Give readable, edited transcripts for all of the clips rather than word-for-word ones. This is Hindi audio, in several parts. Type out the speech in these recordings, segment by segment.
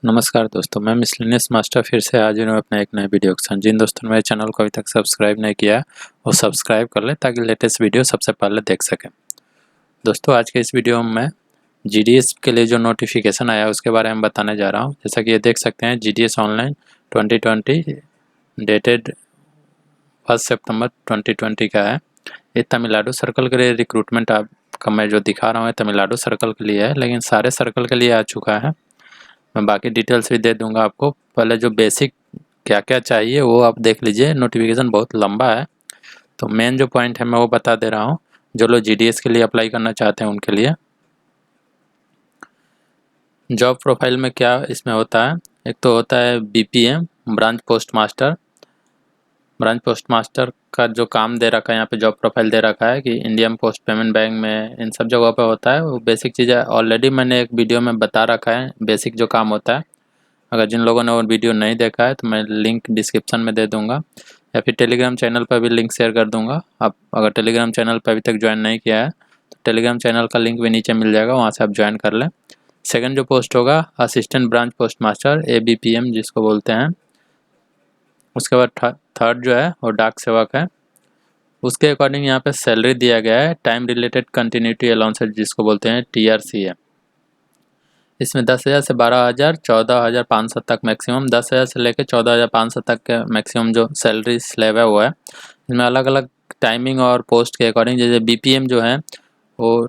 नमस्कार दोस्तों, मैं मिसलेनियस मास्टर फिर से हाजिर हूँ अपने एक नए वीडियो के साथ। जिन दोस्तों ने मेरे चैनल को अभी तक सब्सक्राइब नहीं किया वो सब्सक्राइब कर लें ताकि लेटेस्ट वीडियो सबसे पहले देख सकें। दोस्तों, आज के इस वीडियो में मैं जीडीएस के लिए जो नोटिफिकेशन आया उसके बारे में बताने जा रहा हूँ। जैसा कि ये देख सकते हैं, जीडीएस ऑनलाइन 2020 डेटेड 1 सितंबर 2020 का है। ये तमिलनाडु सर्कल के लिए रिक्रूटमेंट आपका मैं जो दिखा रहा हूँ तमिलनाडु सर्कल के लिए है, लेकिन सारे सर्कल के लिए आ चुका है। मैं बाकी डिटेल्स भी दे दूंगा आपको। पहले जो बेसिक क्या क्या चाहिए वो आप देख लीजिए। नोटिफिकेशन बहुत लंबा है, तो मेन जो पॉइंट है मैं वो बता दे रहा हूँ। जो लोग जीडीएस के लिए अप्लाई करना चाहते हैं उनके लिए जॉब प्रोफाइल में क्या इसमें होता है। एक तो होता है BPM, branch post master. Branch post master का जो काम दे रखा है यहाँ पे जॉब प्रोफाइल दे रखा है कि इंडियन पोस्ट पेमेंट बैंक में, इन सब जगहों पे होता है। वो बेसिक चीज़ें ऑलरेडी मैंने एक वीडियो में बता रखा है, बेसिक जो काम होता है। अगर जिन लोगों ने वो वीडियो नहीं देखा है तो मैं लिंक डिस्क्रिप्शन में दे दूंगा, या फिर टेलीग्राम चैनल पर भी लिंक शेयर कर दूंगा। आप अगर टेलीग्राम चैनल पर अभी तक ज्वाइन नहीं किया है तो टेलीग्राम चैनल का लिंक भी नीचे मिल जाएगा, वहाँ से आप ज्वाइन कर लें। सेकंड जो पोस्ट होगा assistant branch post master, ABPM जिसको बोलते हैं। उसके बाद थर्ड जो है वो डाक सेवक है। उसके अकॉर्डिंग यहाँ पे सैलरी दिया गया है टाइम रिलेटेड कंटिन्यूटी अलाउंसेज जिसको बोलते हैं TRC है। इसमें 10,000 से 12,000, 14,500 तक मैक्सिमम, 10,000 से लेकर 14,500 तक के मैक्सिमम जो सैलरी स्लैब है वो है। इसमें अलग अलग टाइमिंग और पोस्ट के अकॉर्डिंग, जैसे BPM जो है वो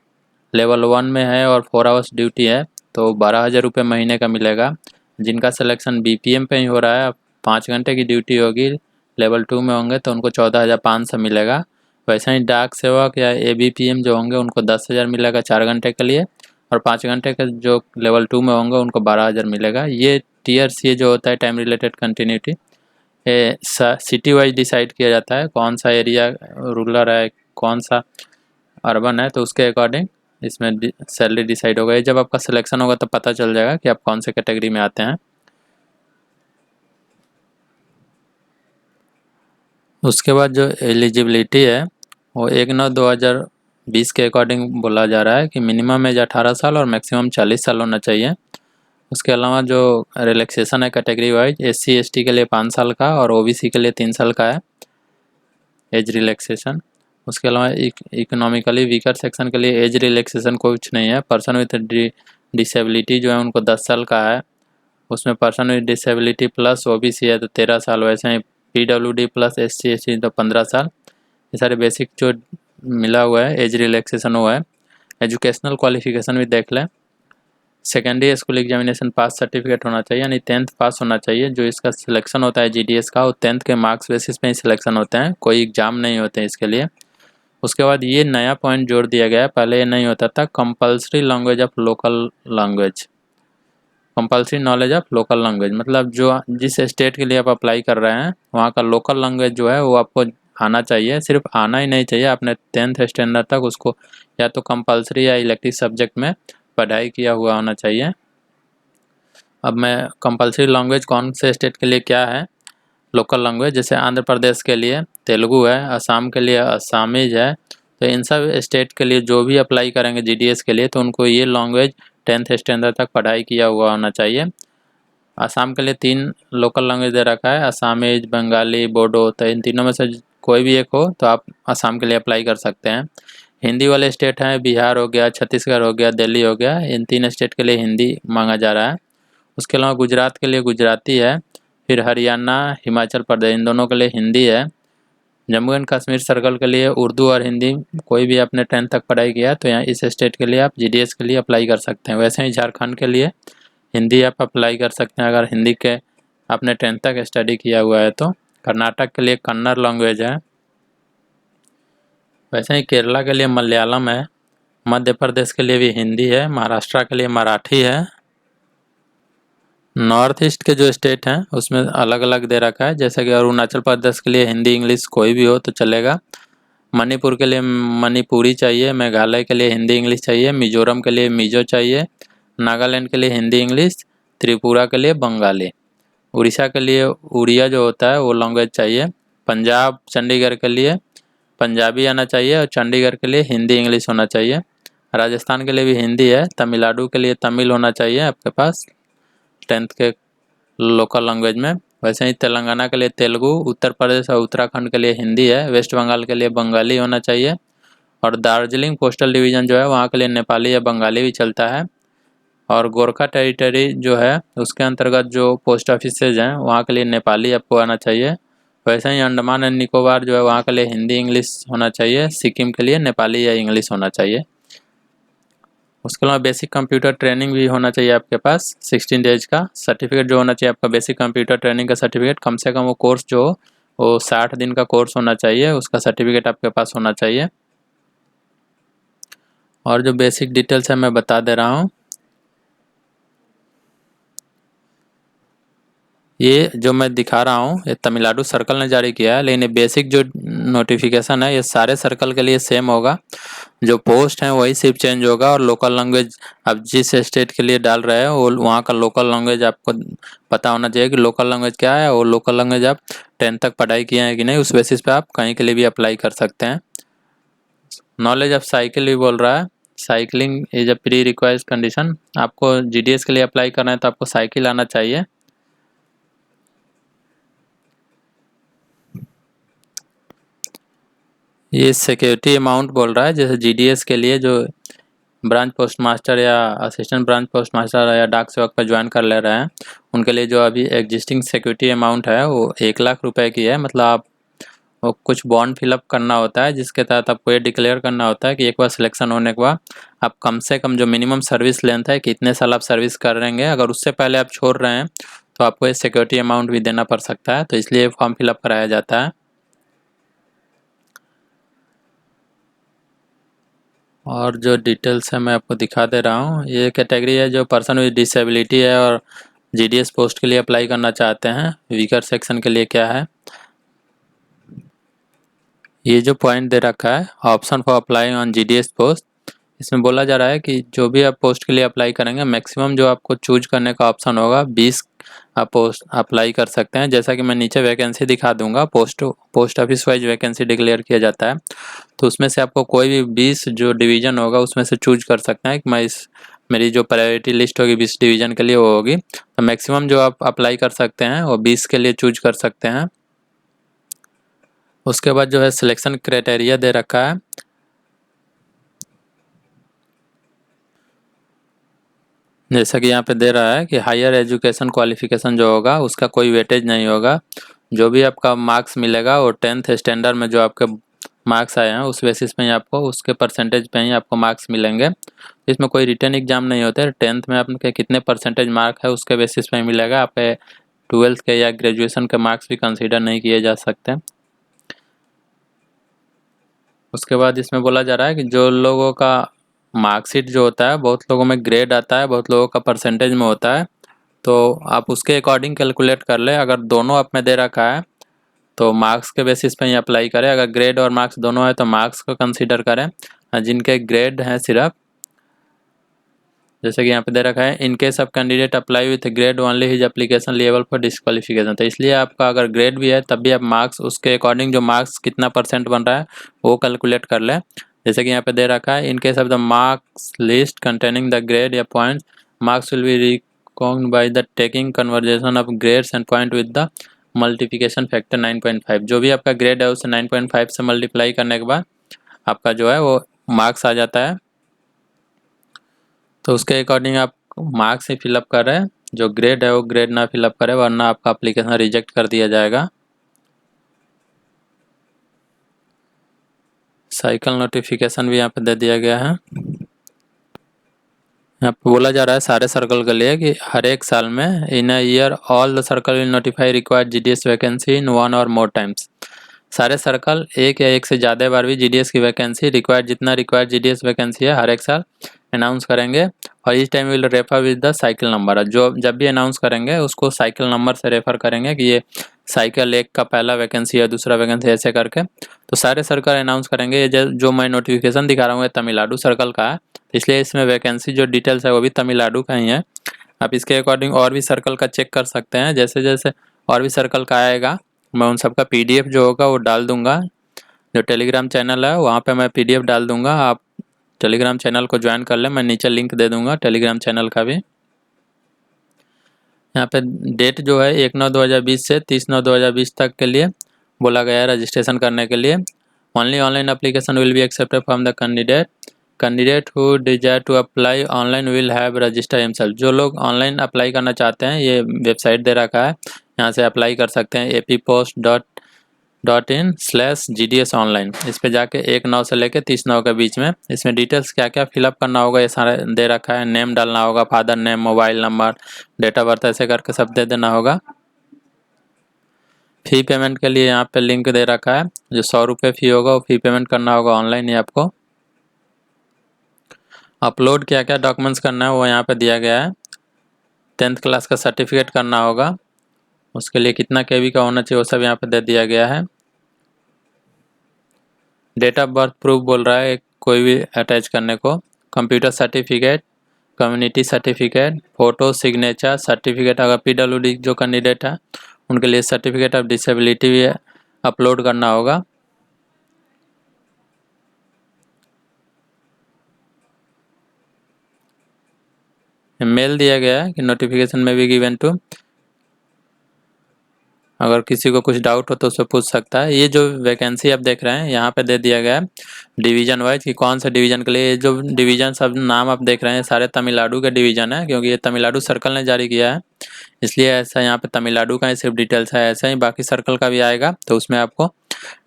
लेवल 1 में है और 4 आवर्स ड्यूटी है तो 12,000 रुपये महीने का मिलेगा। जिनका सिलेक्शन BPM पे ही हो रहा है, 5 घंटे की ड्यूटी होगी, लेवल 2 में होंगे तो उनको 14,500 मिलेगा। वैसे ही डाक सेवक या ABPM जो होंगे उनको 10,000 मिलेगा 4 घंटे के लिए, और 5 घंटे के जो लेवल 2 में होंगे उनको 12,000 मिलेगा। ये TRC जो होता है टाइम रिलेटेड कंटिन्यूटी, ये सिटी वाइज डिसाइड किया जाता है, कौन सा एरिया रूरल है कौन सा अर्बन है, तो उसके अकॉर्डिंग इसमें सैलरी डिसाइड होगा। ये जब आपका सिलेक्शन होगा तो पता चल जाएगा कि आप कौन से कैटेगरी में आते हैं। उसके बाद जो एलिजिबिलिटी है वो 1/9/2020 के अकॉर्डिंग बोला जा रहा है कि मिनिमम एज 18 साल और मैक्सिमम 40 साल होना चाहिए। उसके अलावा जो रिलैक्सेशन है कैटेगरी वाइज, SC ST के लिए 5 साल का और OBC के लिए 3 साल का है एज रिलैक्सेशन। उसके अलावा इकोनॉमिकली वीकर सेक्शन के लिए एज रिलैक्सेशन कुछ नहीं है। पर्सन विथ डिसेबिलिटी जो है उनको 10 साल का है। उसमें person with disability plus OBC है तो 13 साल। वैसे ही PWD प्लस SC ST तो 15 साल। ये सारे बेसिक जो मिला हुआ है एज रिलैक्सेशन वो है। एजुकेशनल क्वालिफिकेशन भी देख लें। सेकेंडरी स्कूल एग्जामिनेशन पास सर्टिफिकेट होना चाहिए, यानी 10th पास होना चाहिए। जो इसका सिलेक्शन होता है GDS का, वो 10th के मार्क्स बेसिस पे ही सिलेक्शन होते हैं, कोई एग्जाम नहीं होते हैं इसके लिए। उसके बाद ये नया पॉइंट जोड़ दिया गया है, पहले ये नहीं होता था, compulsory language of local language. Compulsory knowledge of local language मतलब जो जिस स्टेट के लिए आप अप्लाई कर रहे हैं वहाँ का लोकल लैंग्वेज जो है वो आपको आना चाहिए। सिर्फ आना ही नहीं चाहिए, आपने 10th स्टैंडर्ड तक उसको या तो कंपलसरी या इलेक्टिव सब्जेक्ट में पढ़ाई किया हुआ होना चाहिए। अब मैं कंपलसरी लैंग्वेज कौन से स्टेट के लिए क्या है लोकल लैंग्वेज, जैसे आंध्र प्रदेश के लिए तेलुगु है, असम के लिए असमीज है। तो इन सब स्टेट के लिए जो भी अप्लाई करेंगे GDS के लिए तो उनको ये लैंग्वेज 10th स्टैंडर्ड तक पढ़ाई किया हुआ होना चाहिए। असम के लिए 3 लोकल लैंग्वेज दे रखा है, असमीज, बंगाली, बोडो। तो इन तीनों में से कोई भी एक हो तो आप असम के लिए अप्लाई कर सकते हैं। हिंदी वाले स्टेट हैं, बिहार हो गया, छत्तीसगढ़ हो गया, दिल्ली हो गया, इन 3 स्टेट के लिए हिंदी मांगा जा रहा है। उसके अलावा गुजरात के लिए गुजराती है, फिर हरियाणा, हिमाचल प्रदेश, इन दोनों के लिए हिंदी है। जम्मू एंड कश्मीर सर्कल के लिए उर्दू और हिंदी, कोई भी आपने 10th तक पढ़ाई किया तो यहाँ इस स्टेट के लिए आप GDS के लिए अप्लाई कर सकते हैं। वैसे ही झारखंड के लिए हिंदी आप अप्लाई कर सकते हैं अगर हिंदी के आपने 10th तक स्टडी किया हुआ है तो। कर्नाटक के लिए कन्नड़ लैंग्वेज है। वैसे ही केरला के लिए मलयालम है। मध्य प्रदेश के लिए भी हिंदी है। महाराष्ट्र के लिए मराठी है। नॉर्थ ईस्ट के जो स्टेट हैं उसमें अलग अलग दे रखा है, जैसे कि अरुणाचल प्रदेश के लिए हिंदी इंग्लिश कोई भी हो तो चलेगा। मणिपुर के लिए मणिपुरी चाहिए। मेघालय के लिए हिंदी इंग्लिश चाहिए। मिजोरम के लिए मिजो चाहिए। नागालैंड के लिए हिंदी इंग्लिश। त्रिपुरा के लिए बंगाली। उड़ीसा के लिए उड़िया जो होता है वो लैंग्वेज चाहिए। पंजाब चंडीगढ़ के लिए पंजाबी आना चाहिए और चंडीगढ़ के लिए हिंदी इंग्लिश होना चाहिए। राजस्थान के लिए भी हिंदी है। तमिलनाडु के लिए तमिल होना चाहिए आपके पास। 10th के लोकल लैंग्वेज में। वैसे ही तेलंगाना के लिए तेलुगु, उत्तर प्रदेश और उत्तराखंड के लिए हिंदी है, वेस्ट बंगाल के लिए बंगाली होना चाहिए, और दार्जिलिंग कोस्टल डिवीज़न जो है वहाँ के लिए नेपाली या बंगाली भी चलता है। और गोरखा टेरिटरी जो है उसके अंतर्गत जो पोस्ट ऑफिसेज हैं वहाँ के लिए नेपाली आपको आना चाहिए। वैसे ही अंडमान एंड निकोबार जो है वहाँ के लिए हिंदी इंग्लिश होना चाहिए। सिक्किम के लिए नेपाली या इंग्लिश होना चाहिए। उसके अलावा बेसिक कंप्यूटर ट्रेनिंग भी होना चाहिए आपके पास। 16 डेज का सर्टिफिकेट जो होना चाहिए आपका, बेसिक कंप्यूटर ट्रेनिंग का सर्टिफिकेट, कम से कम वो कोर्स जो हो वो 60 दिन का कोर्स होना चाहिए, उसका सर्टिफिकेट आपके पास होना चाहिए। और जो बेसिक डिटेल्स है मैं बता दे रहा हूँ। ये जो मैं दिखा रहा हूँ ये तमिलनाडु सर्कल ने जारी किया है, लेकिन ये बेसिक जो नोटिफिकेशन है ये सारे सर्कल के लिए सेम होगा। जो पोस्ट है वही सिर्फ चेंज होगा, और लोकल लैंग्वेज आप जिस स्टेट के लिए डाल रहे हैं वो वहाँ का लोकल लैंग्वेज आपको पता होना चाहिए कि लोकल लैंग्वेज क्या है। और लोकल लैंग्वेज आप 10th तक पढ़ाई किए हैं कि नहीं, उस बेसिस पे आप कहीं के लिए भी अप्लाई कर सकते हैं। नॉलेज ऑफ साइकिल भी बोल रहा है। Cycling is a pre required condition. आपको GDS के लिए अप्लाई करना है तो आपको साइकिल आना चाहिए। ये सिक्योरिटी अमाउंट बोल रहा है, जैसे GDS के लिए जो ब्रांच पोस्ट मास्टर या असिस्टेंट ब्रांच पोस्ट मास्टर या डाक सेवक पर ज्वाइन कर ले रहे हैं उनके लिए जो अभी एग्जिस्टिंग सिक्योरिटी अमाउंट है वो 1 लाख रुपए की है। मतलब आप वो कुछ बॉन्ड फिलअप करना होता है जिसके तहत आपको ये डिक्लेयर करना होता है कि एक बार सिलेक्शन होने के बाद आप कम से कम जो मिनिमम सर्विस लेंथ है कितने साल आप सर्विस कर रहेंगे, अगर उससे पहले आप छोड़ रहे हैं तो आपको ये सिक्योरिटी अमाउंट भी देना पड़ सकता है। तो इसलिए फॉर्म फिलअप कराया जाता है। और जो डिटेल्स है मैं आपको दिखा दे रहा हूँ। ये कैटेगरी है जो पर्सन विद डिसेबिलिटी है और GDS पोस्ट के लिए अप्लाई करना चाहते हैं। वीकर सेक्शन के लिए क्या है, ये जो पॉइंट दे रखा है option for applying on GDS post, इसमें बोला जा रहा है कि जो भी आप पोस्ट के लिए अप्लाई करेंगे मैक्सिमम जो आपको चूज करने का ऑप्शन होगा 20 आप पोस्ट अप्लाई कर सकते हैं। जैसा कि मैं नीचे वैकेंसी दिखा दूंगा, post office wise vacancy declare किया जाता है, तो उसमें से आपको कोई भी 20 जो डिवीज़न होगा उसमें से चूज कर सकते हैं कि मैं इस मेरी जो प्रायोरिटी लिस्ट होगी 20 डिवीज़न के लिए वो होगी। तो मैक्सिमम जो आप अप्लाई कर सकते हैं वो 20 के लिए चूज कर सकते हैं। उसके बाद जो है सिलेक्शन क्राइटेरिया दे रखा है। जैसा कि यहाँ पे दे रहा है कि हायर एजुकेशन क्वालिफिकेशन जो होगा उसका कोई वेटेज नहीं होगा। जो भी आपका मार्क्स मिलेगा वो 10th स्टैंडर्ड में जो आपके मार्क्स आए हैं उस बेसिस पे ही आपको उसके परसेंटेज पे ही आपको मार्क्स मिलेंगे। इसमें कोई रिटर्न एग्जाम नहीं होते। 10th में आपके कितने परसेंटेज मार्क है उसके बेसिस पे ही मिलेगा। आपके 12th के या ग्रेजुएशन के मार्क्स भी कंसिडर नहीं किए जा सकते। उसके बाद इसमें बोला जा रहा है कि जो लोगों का मार्कशीट जो होता है, बहुत लोगों में ग्रेड आता है, बहुत लोगों का परसेंटेज में होता है, तो आप उसके अकॉर्डिंग कैलकुलेट कर ले। अगर दोनों आप में दे रखा है तो मार्क्स के बेसिस पे ही अप्लाई करें। अगर ग्रेड और मार्क्स दोनों है तो मार्क्स को कंसीडर करें। जिनके ग्रेड हैं सिर्फ, जैसे कि यहाँ पे दे रखा है in case of candidate apply with grade only his application level for disqualification. तो इसलिए आपका अगर ग्रेड भी है तब भी आप मार्क्स उसके अकॉर्डिंग जो मार्क्स कितना परसेंट बन रहा है वो कैलकुलेट कर लें। जैसे कि यहाँ पे दे रखा है in case of the marks list containing the grade या point, marks will be recognised by the taking conversion of grades and point with the multiplication factor 9.5। जो भी आपका ग्रेड है उसे 9.5 से मल्टीप्लाई करने के बाद आपका जो है वो मार्क्स आ जाता है। तो उसके अकॉर्डिंग आप मार्क्स ही फिलअप कर रहे हैं। जो ग्रेड है वो ग्रेड ना फिलअप करें वरना आपका एप्लीकेशन रिजेक्ट कर दिया जाएगा। साइकिल नोटिफिकेशन भी यहाँ पे दे दिया गया है। यहाँ पे बोला जा रहा है सारे सर्कल के लिए कि हर एक साल में in a year all the circle will notify required GDS vacancy in 1 or more times. सारे सर्कल एक या एक से ज़्यादा बार भी GDS की वैकेंसी जितना रिक्वायर्ड GDS वैकेंसी है हर एक साल अनाउंस करेंगे। और इस time will refer with the cycle number. जो जब भी अनाउंस करेंगे उसको साइकिल नंबर से रेफर करेंगे कि ये साइकिल 1 का पहला वैकेंसी है, दूसरा वैकेंसी, ऐसे करके। तो सारे सर्कल अनाउंस करेंगे। ये जो मैं नोटिफिकेशन दिखा रहा हूँ ये तमिलनाडु सर्कल का है, इसलिए इसमें वैकेंसी जो डिटेल्स है वो भी तमिलनाडु का ही है। आप इसके अकॉर्डिंग और भी सर्कल का चेक कर सकते हैं। जैसे जैसे और भी सर्कल का आएगा मैं उन सबका PDF जो होगा वो डाल दूंगा। जो टेलीग्राम चैनल है वहाँ पे मैं PDF डाल दूंगा, आप टेलीग्राम चैनल को ज्वाइन कर लें। मैं नीचे लिंक दे दूंगा टेलीग्राम चैनल का भी। यहाँ पे डेट जो है 1/9/2020 से 30/9/2020 तक के लिए बोला गया है रजिस्ट्रेशन करने के लिए। Only online application will be accepted from the candidate who desire to apply online will have register himself. जो लोग ऑनलाइन अप्लाई करना चाहते हैं, ये वेबसाइट दे रखा है, यहाँ से अप्लाई कर सकते हैं appost.in/GDS ऑनलाइन। इस पे जाके 1/9 से लेके 30/9 के बीच में इसमें डिटेल्स क्या क्या फिलअप करना होगा ये सारा दे रखा है। नेम डालना होगा, father name, mobile number, date of birth, ऐसे करके सब दे देना होगा। फ़ी पेमेंट के लिए यहाँ पे लिंक दे रखा है, जो 100 रुपये फ़ी होगा वो फ़ी पेमेंट करना होगा ऑनलाइन ही आपको। अपलोड क्या क्या डॉक्यूमेंट्स करना है वो यहाँ पे दिया गया है। 10th क्लास का सर्टिफिकेट करना होगा, उसके लिए कितना KB का होना चाहिए वो सब यहाँ पे दे दिया गया है। डेट ऑफ बर्थ प्रूफ बोल रहा है कोई भी अटैच करने को। Computer certificate, community certificate, photo, signature certificate, अगर PWD जो कैंडिडेट है उनके लिए सर्टिफिकेट ऑफ डिसेबिलिटी भी अपलोड करना होगा। मेल दिया गया है कि नोटिफिकेशन में भी गिवन टू, अगर किसी को कुछ डाउट हो तो उससे पूछ सकता है। ये जो वैकेंसी आप देख रहे हैं यहाँ पे दे दिया गया है डिवीज़न वाइज कि कौन से डिवीज़न के लिए। जो डिवीज़न सब नाम आप देख रहे हैं सारे तमिलनाडु के डिवीज़न है, क्योंकि ये तमिलनाडु सर्कल ने जारी किया है, इसलिए ऐसा यहाँ पे तमिलनाडु का ही सिर्फ डिटेल्स है। ऐसा ही बाकी सर्कल का भी आएगा तो उसमें आपको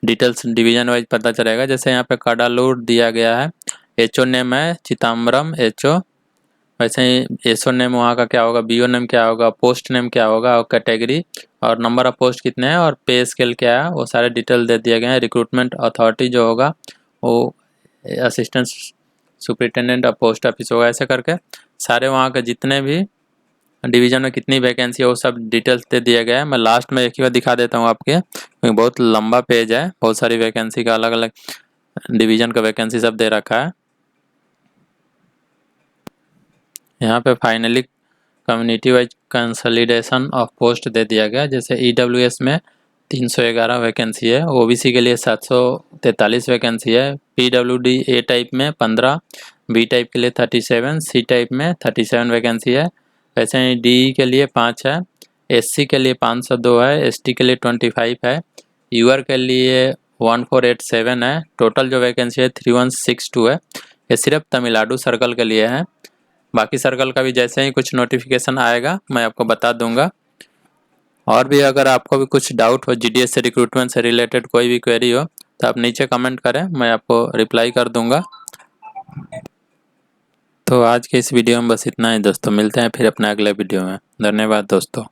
डिटेल्स डिवीज़न वाइज पता चलेगा। जैसे यहाँ पे काडालूर दिया गया है, HO नेम है चिदम्बरम HO, वैसे ही SO नेम वहाँ का क्या होगा, BO नेम क्या होगा, पोस्ट नेम क्या होगा, और कैटेगरी और नंबर ऑफ पोस्ट कितने हैं और पे स्केल क्या है, वो सारे डिटेल दे दिए गए हैं। रिक्रूटमेंट अथॉरिटी जो होगा वो assistant superintendent of post office होगा। ऐसे करके सारे वहाँ के जितने भी डिवीज़न में कितनी वैकेंसी है वो सब डिटेल्स दे दिया गया है। मैं लास्ट में एक ही बार दिखा देता हूँ आपके, क्योंकि बहुत लंबा पेज है, बहुत सारी वैकेंसी का अलग अलग डिवीज़न का वैकेंसी सब दे रखा है। यहाँ पे finally community wise consolidation of post दे दिया गया। जैसे EWS में 311 वैकेंसी है, OBC के लिए 743 वैकेंसी है, PWD A टाइप में 15, B टाइप के लिए 37, C टाइप में 37 वैकेंसी है। वैसे ही DE के लिए 5 है, SC के लिए 502 है, ST के लिए 25 है, UR के लिए 1487 है। टोटल जो वैकेंसी है 3162 है। ये सिर्फ तमिलनाडु सर्कल के लिए है, बाकी सर्कल का भी जैसे ही कुछ नोटिफिकेशन आएगा मैं आपको बता दूंगा। और भी अगर आपको भी कुछ डाउट हो GDS से, रिक्रूटमेंट से रिलेटेड कोई भी क्वेरी हो तो आप नीचे कमेंट करें, मैं आपको रिप्लाई कर दूंगा। तो आज के इस वीडियो में बस इतना ही दोस्तों, मिलते हैं फिर अपने अगले वीडियो में। धन्यवाद दोस्तों।